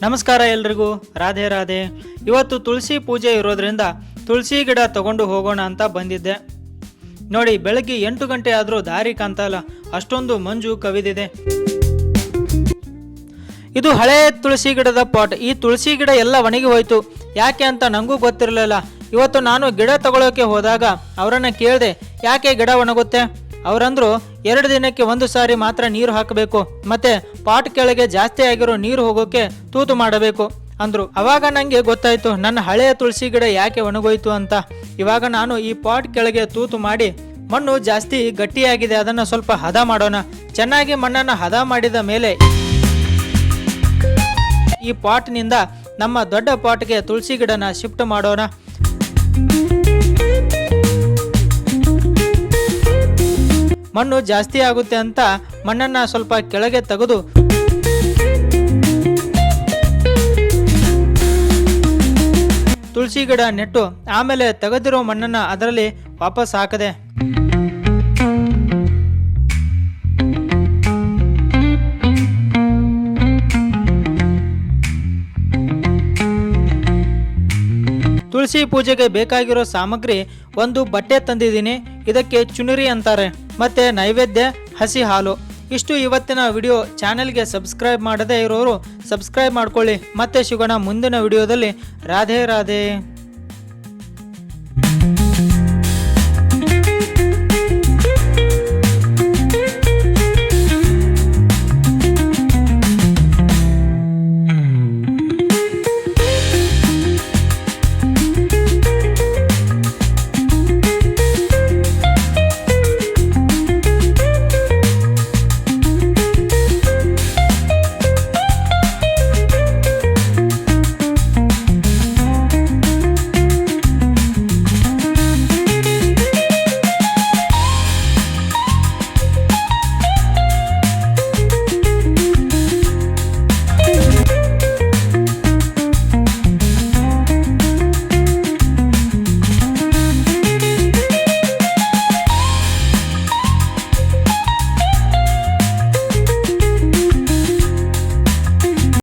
ನಮಸ್ಕಾರ ಎಲ್ರಿಗೂ, ರಾಧೆ ರಾಧೆ. ಇವತ್ತು ತುಳಸಿ ಪೂಜೆ ಇರೋದ್ರಿಂದ ತುಳಸಿ ಗಿಡ ತಗೊಂಡು ಹೋಗೋಣ ಅಂತ ಬಂದಿದ್ದೆ. ನೋಡಿ, ಬೆಳಗ್ಗೆ 8 ಗಂಟೆ ಆದರೂ ದಾರಿ ಕಾಣ್ತಲ್ಲ, ಅಷ್ಟೊಂದು ಮಂಜು ಕವಿದಿದೆ. ಇದು ಹಳೆ ತುಳಸಿ ಗಿಡದ ಪಾಟ್. ಈ ತುಳಸಿ ಗಿಡ ಎಲ್ಲ ಒಣಗಿ ಹೋಯ್ತು. ಯಾಕೆ ಅಂತ ನನಗೂ ಗೊತ್ತಿರಲಿಲ್ಲ. ಇವತ್ತು ನಾನು ಗಿಡ ತಗೊಳ್ಳೋಕೆ ಹೋದಾಗ ಅವರನ್ನು ಕೇಳಿದೆ, ಯಾಕೆ ಗಿಡ ಒಣಗುತ್ತೆ? ಅವರಂದ್ರು 2 ದಿನಕ್ಕೆ 1 ಸಾರಿ ಮಾತ್ರ ನೀರು ಹಾಕಬೇಕು, ಮತ್ತೆ ಪಾಟ್ ಕೆಳಗೆ ಜಾಸ್ತಿ ಆಗಿರೋ ನೀರು ಹೋಗೋಕೆ ತೂತು ಮಾಡಬೇಕು ಅಂದ್ರು. ಅವಾಗ ನನಗೆ ಗೊತ್ತಾಯ್ತು ನನ್ನ ಹಳೆಯ ತುಳಸಿ ಗಿಡ ಯಾಕೆ ಒಣಗೋಯ್ತು ಅಂತ. ಇವಾಗ ನಾನು ಈ ಪಾಟ್ ಕೆಳಗೆ ತೂತು ಮಾಡಿ, ಮಣ್ಣು ಜಾಸ್ತಿ ಗಟ್ಟಿಯಾಗಿದೆ, ಅದನ್ನು ಸ್ವಲ್ಪ ಹದ ಮಾಡೋಣ. ಚೆನ್ನಾಗಿ ಮಣ್ಣನ್ನು ಹದ ಮಾಡಿದ ಮೇಲೆ ಈ ಪಾಟ್ನಿಂದ ನಮ್ಮ ದೊಡ್ಡ ಪಾಟ್ಗೆ ತುಳಸಿ ಗಿಡನ ಶಿಫ್ಟ್ ಮಾಡೋಣ. ಮಣ್ಣು ಜಾಸ್ತಿ ಆಗುತ್ತೆ ಅಂತ ಮಣ್ಣನ್ನು ಸ್ವಲ್ಪ ಕೆಳಗೆ ತೆಗೆದು ತುಳಸಿ ಗಿಡ ನೆಟ್ಟು ಆಮೇಲೆ ತೆಗೆದಿರೋ ಮಣ್ಣನ್ನು ಅದರಲ್ಲಿ ವಾಪಸ್ ಹಾಕದೆ. ತುಳಸಿ ಪೂಜೆಗೆ ಬೇಕಾಗಿರೋ ಸಾಮಗ್ರಿ, ಒಂದು ಬಟ್ಟೆ ತಂದಿದ್ದೀನಿ, ಇದಕ್ಕೆ ಚುನರಿ ಅಂತಾರೆ, ಮತ್ತೆ ನೈವೇದ್ಯ ಹಸಿ ಹಾಲು. ಇಷ್ಟು ಇವತ್ತಿನ ವಿಡಿಯೋ. ಚಾನೆಲ್ಗೆ ಸಬ್ಸ್ಕ್ರೈಬ್ ಮಾಡದೇ ಇರೋರು ಸಬ್ಸ್ಕ್ರೈಬ್ ಮಾಡ್ಕೊಳ್ಳಿ. ಮತ್ತೆ ಸಿಗೋಣ ಮುಂದಿನ ವಿಡಿಯೋದಲ್ಲಿ. ರಾಧೆ ರಾಧೆ.